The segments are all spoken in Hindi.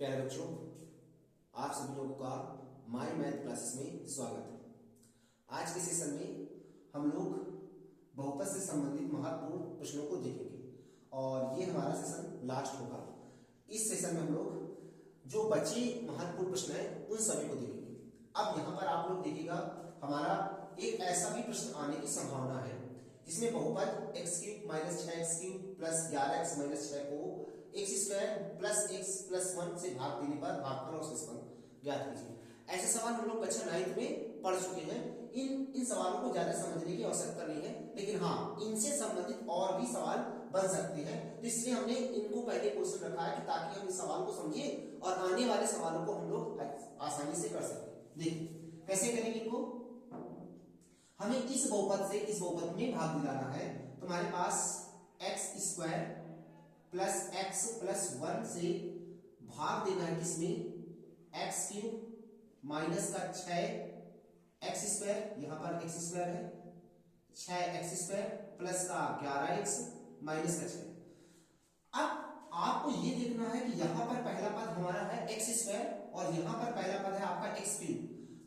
प्यारे बच्चों, आप सभी लोगों का माय मैथ क्लासेस में स्वागत है। आज के सेशन में हम लोग बहुपद से संबंधित महत्वपूर्ण प्रश्नों को देखेंगे और ये हमारा सेशन लास्ट होगा। इस सेशन में हम लोग जो बचे महत्वपूर्ण प्रश्न है उन सभी को देखेंगे। अब यहाँ पर आप लोग देखिएगा, हमारा एक ऐसा भी प्रश्न आने की संभावना है जिसमें बहुपद x³ minus 6x³ plus 11x minus 6 को x² प्लस x प्लस 1 से भाग देने पर भागफल और शेषफल ज्ञात कीजिए। ऐसे सवाल हम लोग कक्षा 9 में पढ़ चुके हैं। इन सवालों को ज्यादा समझने की आवश्यकता नहीं है, लेकिन हाँ, इनसे संबंधित और भी सवाल बन सकते हैं, तो इसलिए हमने इनको पहले क्वेश्चन रखा है कि ताकि हम इस सवाल को समझें और आने वाले सवालों को हम लोग आसानी से कर सकें। देखिए कैसे करेंगे इनको। हमें इस बहुपद से इस बहुपद में भाग दिलाना है, तो हमारे पास x² प्लस x प्लस 1 से भाग देना है किसमें, x³ माइनस का 6x², यहां पर x² है, 6x² प्लस का 11x माइनस का 6। अब आपको ये देखना है कि यहां पर पहला पद हमारा है x² और यहां पर पहला पद है आपका x³।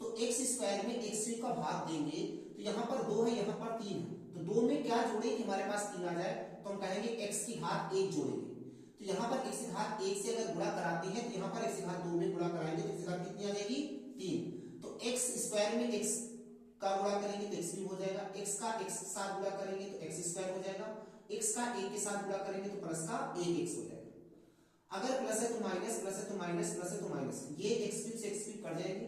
तो x² में x³ का भाग देंगे तो यहां पर 2 है, यहां पर 3 है, तो 2 में क्या जोड़े कि हमारे पास 3 आ जाए, तो हम कहेंगे x की घात 1 जोड़ेंगे। तो यहां पर x की घात 1 से अगर गुणा कराते हैं तो यहां पर x की घात 2 में गुणा कराएंगे तो x की घात कितनी आ जाएगी, 3। तो x² में x का गुणा करेंगे तो x³ हो जाएगा, x का x के साथ गुणा करेंगे तो x² हो जाएगा, x का 1 के साथ गुणा करेंगे तो प्लस का 1x हो जाएगा। अगर प्लस है तो माइनस, प्लस है तो माइनस, प्लस है तो माइनस, ये x³ से x³ कट जाएंगे,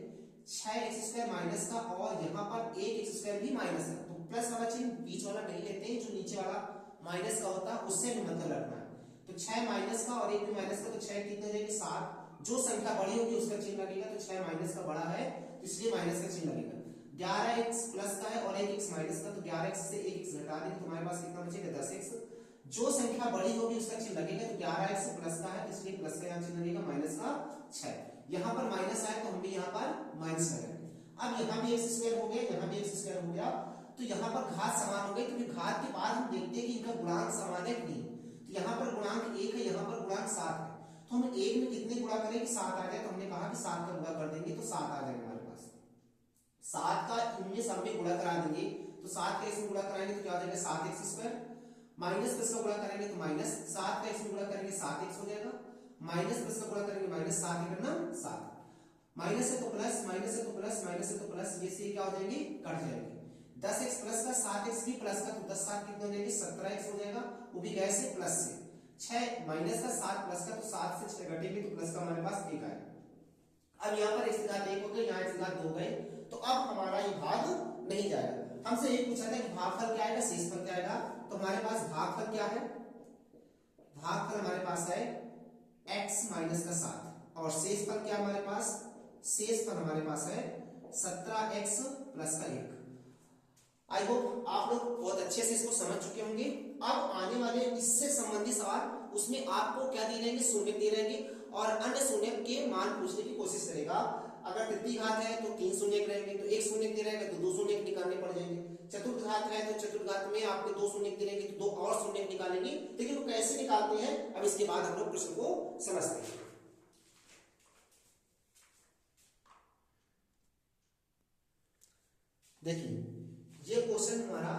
6x² माइनस का और यहाँ पर 1x² भी माइनस है, तो प्लस वाला चिन्ह बीच वाला नहीं लेते हैं, जो नीचे वाला माइनस का होता है उससे भी मतलब रखना है। तो 6 माइनस का और 1 भी माइनस का, तो 6 कितने हो जाएंगे, 7। जो संख्या बड़ी होगी उसका चिन्ह लगेगा, तो 6 माइनस का बड़ा है तो इसलिए माइनस का चिन्ह लगेगा। 11x प्लस का है और 1x माइनस का, तो 11x से 1x घटा देंगे तो हमारे पास कितना बचेगा, 10x। जो संख्या बड़ी होगी उसका चिन्ह लगेगा, तो 11x प्लस का है इसलिए प्लस का यहाँ चिन्ह लगेगा, माइनस का 6। यहाँ पर माइनस आए तो हम भी यहाँ पर माइनस लगाएंगे। अब यहाँ भी x² हो गया, यहाँ भी x² हो गया, तो यहाँ पर घात समान हो गई, क्योंकि घात के बाद हम देखते हैं कि इनका गुणांक समान है कि नहीं। तो यहाँ पर गुणांक 1 है, यहाँ पर गुणांक 7 है, तो हम 1 में कितने गुणा करें कि 7 आ जाए, तो हमने कहा कि 7 का गुणा कर देंगे तो 7 आ जाएगा हमारे पास। 7 का इनमें सब में गुणा करा देंगे, तो 7 का इसमें गुणा कराएंगे तो क्या हो जाएगा, 7x² माइनस प्लस का गुणा करेंगे तो माइनस 7 का इसमें गुणा करेंगे 7x हो जाएगा, माइनस प्लस का गुणा करेंगे माइनस 7 करना 7, माइनस है तो प्लस, माइनस है तो प्लस, माइनस है तो प्लस, ये से क्या हो जाएंगे, कट जाएंगे। 10x प्लस का 7x भी प्लस का, तो 10 7 कितने हो जाएंगे, 17x हो जाएगा, वो भी कैसे, प्लस से। 6 माइनस का 7 प्लस का, तो 7 से 6 घटेंगे तो प्लस का हमारे पास 1 आएगा। अब यहाँ पर x की घात 1 हो गई, यहाँ x की घात 2 हो गई, तो अब हमारा ये भाग नहीं जाएगा। हमसे ये पूछा था कि भागफल क्या आएगा, शेषफल क्या आएगा, तो हमारे पास भागफल क्या है, भागफल हमारे पास है x माइनस का 7 और शेषफल क्या हमारे पास, शेषफल हमारे पास है 17x प्लस का 1। आई होप आप लोग बहुत अच्छे से इसको समझ चुके होंगे। अब आने वाले इससे संबंधित सवाल, उसमें आपको क्या दे रहेंगे, शून्य दे रहेंगे और अन्य शून्य के मान पूछने की कोशिश करेगा। अगर तृतीय घात है तो 3 शून्य रहेंगे, तो 1 शून्य दे रहेगा तो 2 शून्य निकालने पड़ जाएंगे। चतुर्थ घात है तो चतुर्थ घात में आपको 2 शून्य दे रहेंगे तो 2 और शून्य निकालेंगे। लेकिन वो कैसे निकालते हैं, अब इसके बाद हम लोग प्रश्न को समझते हैं। देखिए ये क्वेश्चन हमारा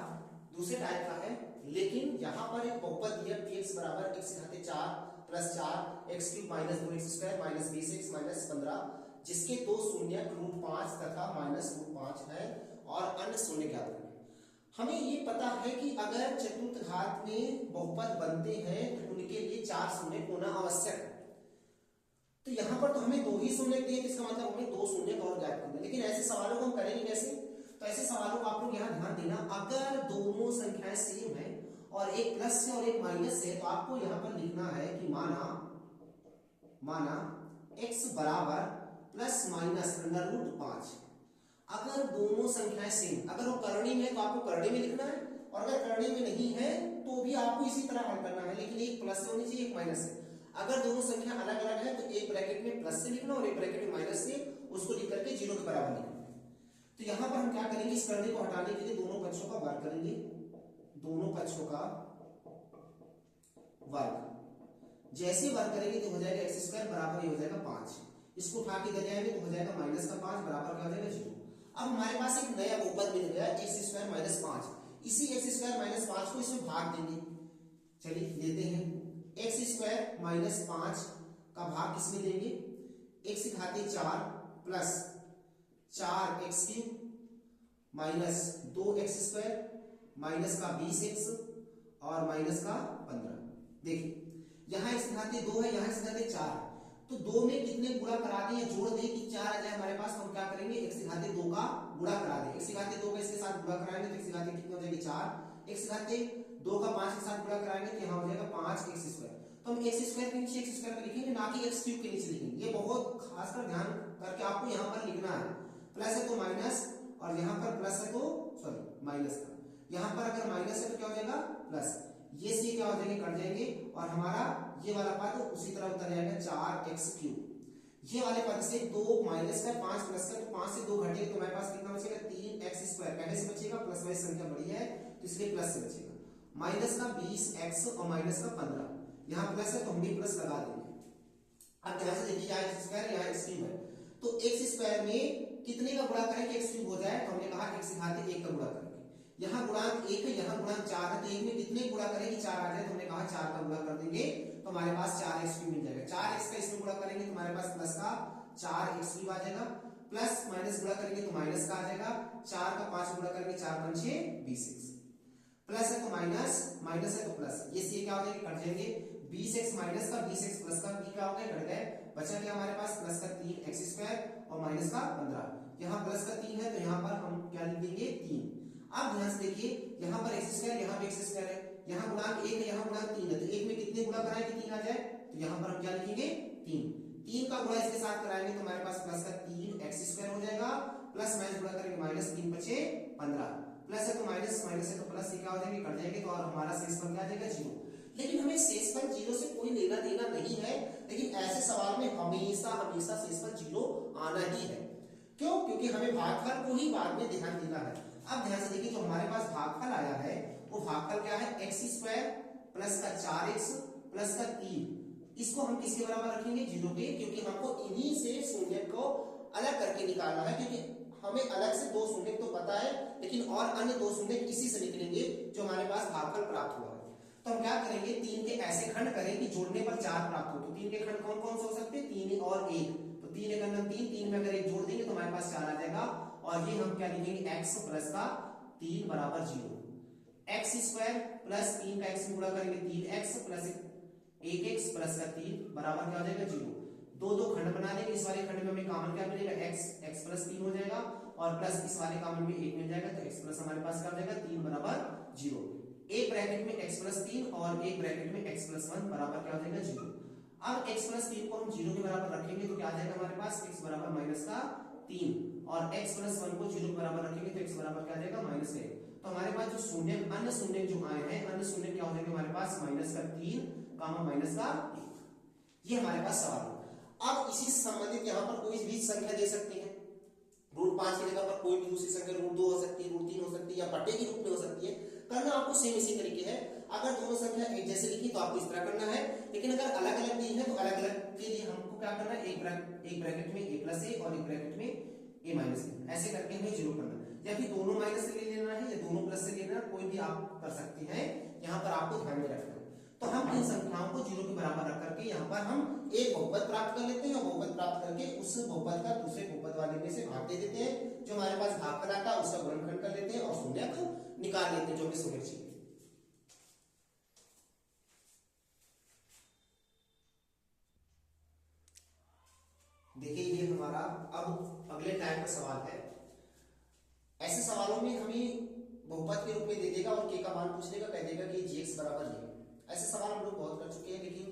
दूसरे टाइप का है, लेकिन यहां पर एक बहुपद दिया px बराबर x घाते 4 plus 4 x³ minus 2x² minus 20x minus 15, जिसके 2 शून्य √5 तथा माइनस √5 है और अन्य शून्य ज्ञात करें। हमें ये पता है कि अगर चतुर्थ घात में बहुपद बनते हैं तो उनके लिए 4 शून्य होना आवश्यक है। तो यहां पर तो हमें 2 ही शून्य दिए, इसका मतलब हमें 2 शून्य और ज्ञात करना है। लेकिन ऐसे सवालों को हम करेंगे कैसे, तो ऐसे सवालों को आप लोग यहाँ ध्यान देना, अगर दोनों संख्याएं सेम है और एक प्लस है और एक माइनस है, तो आपको यहाँ पर लिखना है कि माना x बराबर प्लस माइनस √5। अगर दोनों संख्याएं सेम, अगर वो करणी में है तो आपको करणी में लिखना है, और अगर करणी में नहीं है तो भी आपको इसी तरह हल करना है, लेकिन एक प्लस होनी चाहिए एक माइनस है। अगर दोनों संख्या अलग अलग है तो एक ब्रैकेट में प्लस से लिखना और एक ब्रैकेट में माइनस से, उसको लिख करके 0 के बराबर लिखना। तो यहां पर हम क्या करेंगे, इस करने को हटाने के लिए दोनों पक्षों का वर्ग करेंगे, दोनों पक्षों का वर्ग। जैसे वर्ग करेंगे तो हो जाएगा एक्स स्क्वायर बराबर ये हो जाएगा 5, इसको उठा के इधर जाएंगे तो हो जाएगा माइनस का 5 बराबर क्या हो जाएगा 0। अब हमारे पास एक नया बहुपद मिल गया एक्स स्क्वायर माइनस 5, इसी एक्स स्क्वायर माइनस 5 को इसमें भाग देंगे। चलिए देते हैं, एक्स स्क्वायर माइनस 5 का भाग किसमें देंगे, एक्स घाते 4 plus 4 X cube minus 2 X square minus का 20x और माइनस का 15। देखिए यहाँ एक्स घाते 2 है, यहाँ एक्स घाते 4 है, तो 2 में कितने गुणा करा दें, जोड़ दें कि 4 आ जाए हमारे पास, तो हम क्या करेंगे एक्स घाते 2 का गुणा करा दें। एक्स घाते 2 का इसके साथ गुणा कराएंगे तो एक्स घाते कितने हो जाएगी 4, एक्स घाते 2 का 5 के साथ गुणा कराएंगे तो यहाँ हो जाएगा 5 एक्स स्क्वायर। तो हम एक्स स्क्वायर के नीचे एक्स स्क्वायर पे लिखेंगे, ना कि एक्स क्यूब के नीचे लिखेंगे। ये बहुत खासकर ध्यान करके आपको यहाँ पर लिखना है, प्लस है तो माइनस और यहाँ पर प्लस है तो सॉरी माइनस था, यहाँ पर अगर माइनस है तो क्या हो जाएगा प्लस, ये से क्या हो जाएंगे कट जाएंगे और हमारा ये वाला पद उसी तरह उतर जाएगा 4 एक्स क्यूब। ये वाले पद से 2 माइनस का 5 प्लस का, तो 5 से 2 घटेगा तो हमारे पास कितना बचेगा 3 एक्स स्क्वायर, पहले से बचेगा प्लस वाली संख्या बड़ी है तो इसलिए प्लस से बचेगा, माइनस का 20 एक्स और माइनस का 15, यहाँ प्लस है तो हम भी प्लस लगा देंगे। अब ध्यान से देखिए यहाँ एक्स स्क्वायर यहाँ एक्स क्यूब है, तो एक्स स्क्वायर में कितने का गुणा करें कि एक्स क्यूब हो जाए, तो हमने कहा एक्स घाते 1 का गुणा करेंगे। यहाँ गुणांक 1 है, यहाँ गुणांक 4 है, तो 1 में कितने गुणा करें कि 4 आ जाए, तो हमने कहा 4 का गुणा कर देंगे तो हमारे पास 4 एक्स क्यूब मिल जाएगा। 4 एक्स का इसमें गुणा करेंगे तो हमारे पास प्लस का 4 एक्स क्यूब आ जाएगा, प्लस माइनस गुणा करेंगे तो माइनस का आ जाएगा, 4 का 5 गुणा करेंगे 4 5 6 20 एक्स, प्लस है तो माइनस, माइनस है तो प्लस, ये सी क्या हो जाएगा कट जाएंगे, 20x माइनस का 20x प्लस का b क्या हो गया कट गए, बचा क्या हमारे पास प्लस का 3 एक्स स्क्वायर और माइनस का 15, यहाँ प्लस का 3 है तो यहाँ पर हम क्या लिख देंगे 3। अब ध्यान से देखिए यहाँ पर एक्स स्क्वायर यहाँ पे एक्स स्क्वायर है, यहाँ गुणांक 1 है, यहाँ गुणांक 3 है, तो 1 में कितने गुणा कराएं कि 3 आ जाए, तो यहाँ पर हम क्या लिखेंगे 3। 3 का गुणा इसके साथ कराएंगे तो हमारे पास प्लस का 3 एक्स स्क्वायर हो जाएगा, प्लस माइनस गुणा करेंगे माइनस 3 बचे 15, प्लस है तो माइनस, माइनस है तो प्लस, क्या हो जाएंगे कट जाएंगे तो और हमारा शेष पर क्या आ जाएगा 0। लेकिन हमें शेष पर 0 से कोई लेना देना नहीं है, लेकिन ऐसे सवाल में हमेशा हमेशा शेष पर 0 आना ही है। क्यों? क्योंकि हमें भागफल को ही बाद में ध्यान देना है। अब ध्यान से देखिए जो हमारे पास भागफल आया है वो भागफल क्या है एक्स स्क्वायर प्लस का 4x प्लस का 3, इसको हम किसके बराबर रखेंगे 0 के, क्योंकि हमको इन्हीं से शून्य को अलग करके निकालना है, क्योंकि हमें अलग से 2 शून्य तो पता है लेकिन और अन्य 2 शून्य इसी से निकलेंगे जो हमारे पास भागफल प्राप्त हुआ है। तो हम क्या करेंगे 3 के ऐसे खंड करें कि जोड़ने पर 4 प्राप्त हो, तो 3 के खंड कौन कौन से हो सकते हैं 3 और 1, तो 3 एक अंदर 3, 3 में अगर 1 जोड़ देंगे तो हमारे पास 4 आ जाएगा, और ये हम क्या लिखेंगे x प्लस का 3 बराबर 0, एक्स स्क्वायर प्लस 3 का x में गुणा करेंगे 3x प्लस 1x प्लस का 3 बराबर क्या हो जाएगा 0। दो खंड बना लेंगे, इस वाले खंड में हमें कॉमन क्या मिलेगा x प्लस 3 हो जाएगा, और प्लस इस वाले कॉमन में 1 मिल जाएगा, तो x प्लस हमारे पास क्या हो जाएगा 3 बराबर 0। एक ब्रैकेट में x प्लस 3 और एक ब्रैकेट में x प्लस 1 बराबर क्या हो जाएगा 0। अब x प्लस 3 को हम 0 के बराबर रखेंगे तो क्या आ जाएगा हमारे पास x बराबर माइनस का 3, और x प्लस 1 को 0 के बराबर रखेंगे तो x बराबर क्या आ जाएगा माइनस 1। तो हमारे पास जो शून्य अन्य शून्य जो आए हैं, अन्य शून्य क्या हो जाएंगे हमारे पास माइनस का 3 कामा माइनस का 1, ये हमारे पास सवाल है। अब इसी से संबंधित यहाँ पर कोई भी संख्या दे सकते हैं, √5 की जगह पर कोई भी दूसरी संख्या √2 हो सकती है, √3 हो सकती है, या बटे के रूप में हो सकती है। करना आपको सेम इसी तरीके है, अगर दोनों संख्या एक जैसे लिखी तो आपको इस तरह करना है, लेकिन अगर अलग अलग दी है तो अलग अलग के लिए हमको क्या करना है, एक ब्रैकेट में a प्लस a और एक ब्रैकेट में a माइनस a, ऐसे करके हमें 0 करना है, या फिर दोनों माइनस से ले लेना है या दोनों प्लस से ले लेना, कोई भी आप कर सकते हैं, यहाँ पर आपको ध्यान में रखना है। तो हम इन संख्याओं को 0 के बराबर रख करके यहाँ पर हम एक बहुपद प्राप्त कर लेते हैं, और बहुपद प्राप्त करके उस बहुपद का दूसरे बहुपद वाले में से भाग दे देते हैं, जो हमारे पास भागफल आता है उसका गुणनखंड कर लेते हैं और शून्य को निकाल लेते हैं जो हमें शून्य चाहिए। देखिए ये हमारा अब अगले टाइप का सवाल है। ऐसे सवालों में हमें बहुपद के रूप में दे देगा और k का मान पूछ लेगा, कह देगा कि gx बराबर ये। ऐसे सवाल हम लोग बहुत कर चुके हैं, लेकिन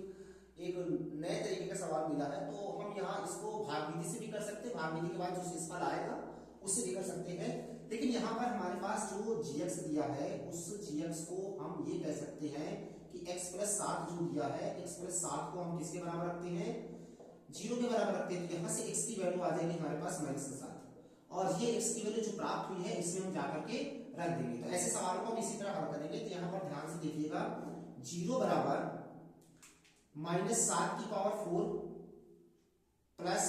एक नए तरीके का सवाल मिला है, तो हम यहाँ इसको भाग विधि से भी कर सकते हैं, भाग विधि के बाद जो शेषफल आएगा उससे भी कर सकते हैं। लेकिन यहाँ पर हमारे पास जो gx दिया है उस gx को हम ये कह सकते हैं कि x प्लस 7 जो दिया है, x प्लस 7 को हम किसके बराबर रखते हैं 0 के बराबर रखते हैं, तो यहाँ से x की वैल्यू आ जाएगी हमारे पास -7, और ये x की वैल्यू जो प्राप्त हुई है इसमें हम जाकर के रख देंगे। तो ऐसे सवालों को हम इसी तरह हल करेंगे। तो यहाँ पर ध्यान से देखिएगा 0 बराबर -7 की पावर 4 प्लस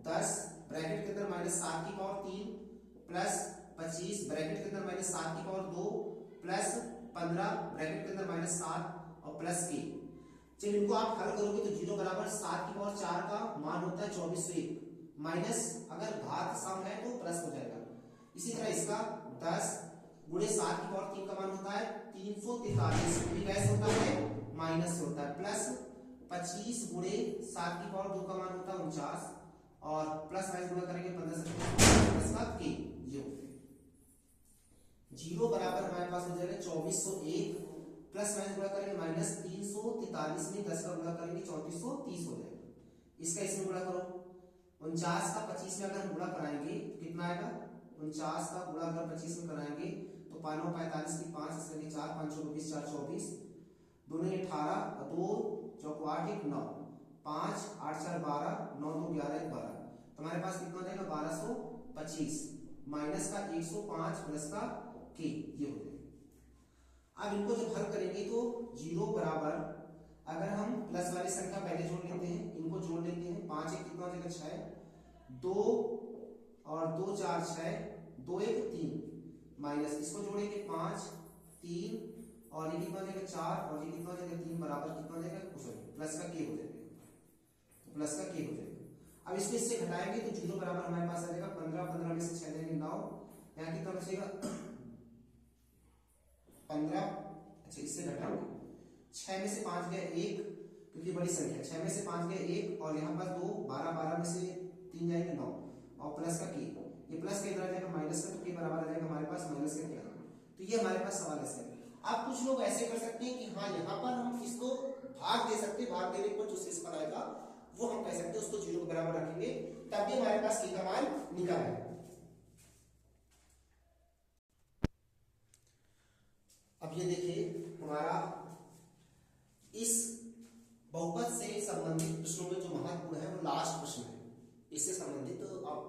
10 ब्रैकेट के अंदर -7 की पावर 3 प्लस 25 ब्रैकेट के अंदर -7 की पावर 2 प्लस 15 ब्रैकेट के अंदर -7 और प्लस के। जब इनको आप हल करोगे तो 0 बराबर 7 की पावर 4 का मान होता है 2401 माइनस अगर घात सम है तो प्लस हो जाएगा। इसी तरह इसका 10 गुणे 7 की पावर 3 का मान होता है 343 भी कैसे होता है माइनस होता है प्लस 25 गुणे 7 की पावर 2 का मान होता है 49 और प्लस माइनस गुणा करेंगे 15 से प्लस का के ये होते हैं। 0 बराबर हमारे पास हो जाएगा 2401 प्लस माइनस गुणा करेंगे -343 में 10 का गुणा करेंगे 3430 हो जाएगा। इसका इसमें गुणा करो 49 का 25 में अगर हम गुणा कराएंगे तो कितना आएगा 49 का गुणा अगर 25 में कराएंगे तो 5 9 45 की 5 इसमें 4 5 6 24 4 24 दोनों 18 2 चौको 8 1 9 5 8 4 12 9 2 11 1 12 तो हमारे पास कितना हो जाएगा 1225 माइनस का 105 प्लस का के ये हो जाएगा। अब इनको जब हल करेंगे तो 0 बराबर अगर हम प्लस वाली संख्या पहले जोड़ लेते हैं इनको जोड़ लेते हैं 5 1 कितना हो जाएगा 6 2 और 2 4 6 2 1 3 माइनस इसको जोड़ेंगे 5 3 और ये कितना हो जाएगा 4 और ये कितना हो जाएगा 3 बराबर कितना हो जाएगा सॉरी प्लस का के हो जाएगा तो प्लस का के हो जाएगा। अब इसको इससे घटाएंगे तो 0 बराबर हमारे पास आ जाएगा 15 15 में से 6 देंगे 9 यहाँ कितना बचेगा 15 अच्छा इससे घटाएंगे 6 में से 5 गया 1 क्योंकि बड़ी संख्या 6 में से 5 गया 1 और यहाँ पर 2 12 12 में से 3 जाएंगे 9 और प्लस का के ये प्लस का इधर आ जाएगा माइनस का तो के बराबर आ जाएगा हमारे पास माइनस का के। तो ये हमारे पास सवाल ऐसे है। अब कुछ लोग ऐसे कर सकते हैं कि हाँ यहाँ पर हम इसको भाग दे सकते हैं भाग देने पर जो शेषफल आएगा वो हम कह सकते हैं उसको 0 के बराबर रखेंगे तब भी हमारे पास के का मान निकल आएगा। अब ये देखिए हमारा इस बहुपद से संबंधित प्रश्नों में जो महत्वपूर्ण है वो लास्ट प्रश्न है। इससे संबंधित तो अब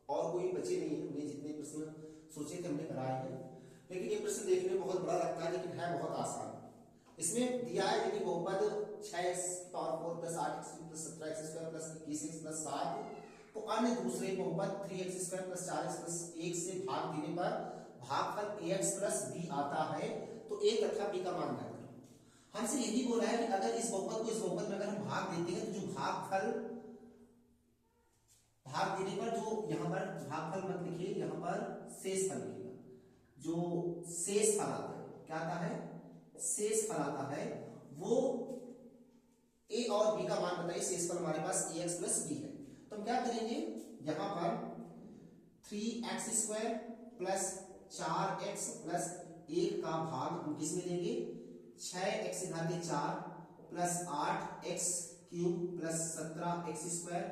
और कोई बचे नहीं है। हमने जितने प्रश्न सोचे थे हमने कराए हैं लेकिन ये प्रश्न देखने में बहुत बड़ा लगता है लेकिन है बहुत आसान। इसमें दिया है यदि बहुपद 6x power 4 plus 8x plus 17x square plus 21x plus 7 तो अन्य दूसरे बहुपद 3x square plus 4x plus 1 से भाग देने पर भागफल ax प्लस b आता है तो a तथा b का मान ज्ञात करो। हमसे यही बोला है कि अगर इस बहुपद को इस बहुपद में अगर हम भाग देते हैं तो जो भागफल भाग देने पर जो यहाँ पर भागफल मत लिखिए यहाँ पर शेषफल लिखिएगा। जो शेषफल आता है क्या आता है शेषफल आता है वो a और b का मान बताइए। शेषफल हमारे पास ax प्लस b है तो हम क्या करेंगे यहाँ पर 3x square plus 4x plus 1 का भाग हम किसमें लेंगे 6x घाते 4 plus 8x cube plus 17x square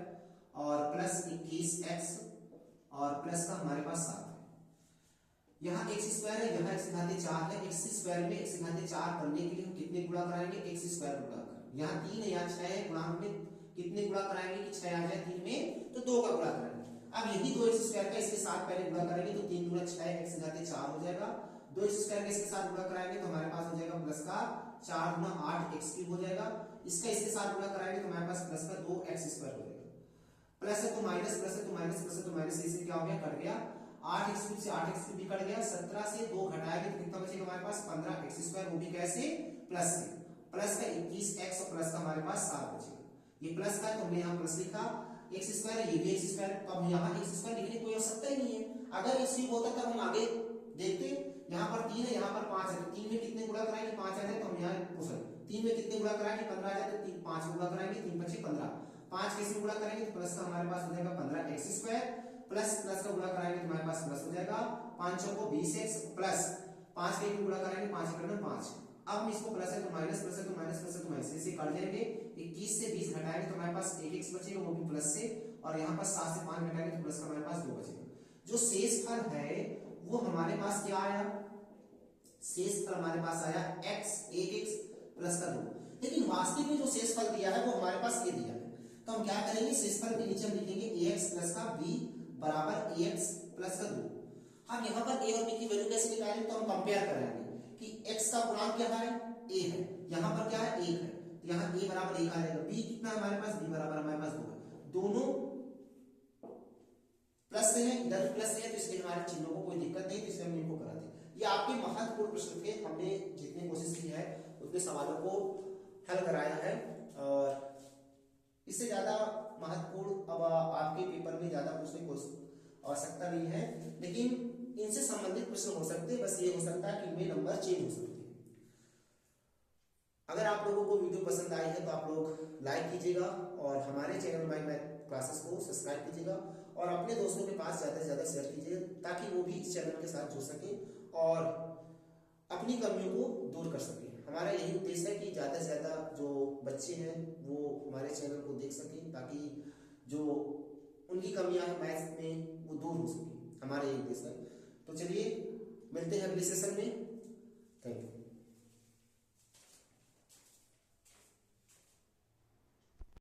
और प्लस 21x और प्लस का हमारे पास 7 है। यहाँ x स्क्वायर है यहाँ x घाते 4 है। x स्क्वायर में x घाते 4 करने के लिए हम कितने गुणा कराएंगे x स्क्वायर गुणा कर यहाँ 3 है यहाँ 6 है गुणांक में कितने गुणा कराएंगे कि 6 आ जाए 3 में तो 2 का गुणा करेंगे। अब यही 2x स्क्वायर का इसके साथ पहले गुणा करेंगे तो 3 गुणा 6 x घाते 4 हो जाएगा। 2x स्क्वायर का इसके साथ गुणा कराएंगे तो हमारे पास हो जाएगा प्लस का 4 गुणा 8x क्यूब हो जाएगा। इसका इसके साथ गुणा कराएंगे तो हमारे पास प्लस का 2x स्क्वायर हो जाएगा। प्लस है तो माइनस प्लस है तो माइनस प्लस है तो माइनस इससे क्या हो गया कट गया 8x क्यूब से 8x क्यूब भी कट गया। 17 से 2 घटाएंगे तो कितना बचेगा हमारे पास 15x स्क्वायर वो भी कैसे प्लस से प्लस का 21x और प्लस का हमारे पास 7 बचेगा। ये प्लस का तो हमने यहाँ प्लस लिखा x स्क्वायर है ये भी x स्क्वायर तो अब यहाँ x स्क्वायर लिखने की कोई आवश्यकता ही नहीं है। अगर x क्यूब होता तब हम आगे देखते यहाँ पर 3 है यहाँ पर 5 है तो 3 में कितने गुणा कराएंगे 5 आ जाए तो हम यहाँ सॉरी 3 में कितने गुणा कराएंगे 15 आ जाए तो 5 गुणा कराएंगे 3 5 15 5 कैसे गुणा करेंगे तो प्लस का हमारे पास हो जाएगा 15x स्क्वायर प्लस प्लस का गुणा कराएंगे तो हमारे पास प्लस हो जाएगा 5 को 20x प्लस 5 के गुणा कराएंगे 5 करना 5। अब हम इसको प्लस है तो माइनस प्लस है तो माइनस प्लस है तो माइनस से काट जाएंगे 21 से 20 घटाएंगे तो हमारे पास 1x बचेगा वो भी प्लस से और यहाँ पर 7 से 5 घटाएंगे तो प्लस का हमारे पास 2 बचेगा। जो शेषफल है वो हमारे पास क्या आया शेषफल हमारे पास आया x 1x प्लस का 2 लेकिन वास्तविक में जो शेषफल दिया है वो हमारे पास ये दिया है तो हम क्या करेंगे शेषफल के नीचे हम लिखेंगे ax प्लस का b बराबर ax प्लस का 2। हम यहाँ पर a और b की वैल्यू कैसे निकालेंगे तो हम कंपेयर करेंगे कि x का गुणांक क्या है a है यहाँ पर क्या है 1 है तो यहाँ ए बराबर 1 आ जाएगा, बी कितना है हमारे पास, बी बराबर हमारे पास 2 है, दोनों प्लस से है, इधर भी प्लस है, तो इसलिए हमारे चिन्हों को कोई दिक्कत नहीं, तो इसलिए हम इनको करा दें। ये आपके महत्वपूर्ण प्रश्न थे, हमने जितनी कोशिश की है उतने सवालों को हल कराया है, और इससे ज्यादा महत्वपूर्ण अब आपके पेपर में ज्यादा पूछने की आवश्यकता नहीं है, लेकिन इनसे संबंधित प्रश्न हो सकते हैं, बस ये हो सकता है कि इनमें नंबर चेंज हो सकते हैं। अगर आप लोगों को वीडियो पसंद आई है तो आप लोग लाइक कीजिएगा और हमारे चैनल माई मैथ क्लासेस को सब्सक्राइब कीजिएगा और अपने दोस्तों के पास ज़्यादा से ज़्यादा शेयर कीजिए ताकि वो भी इस चैनल के साथ जुड़ सके और अपनी कमियों को दूर कर सके। हमारा यही उद्देश्य है कि ज़्यादा से ज़्यादा जो बच्चे हैं वो हमारे चैनल को देख सकें ताकि जो उनकी कमियां हैं मैथ्स में वो दूर हो सके, हमारा यही उद्देश्य है। तो चलिए मिलते हैं अगले सेशन में। Thank you.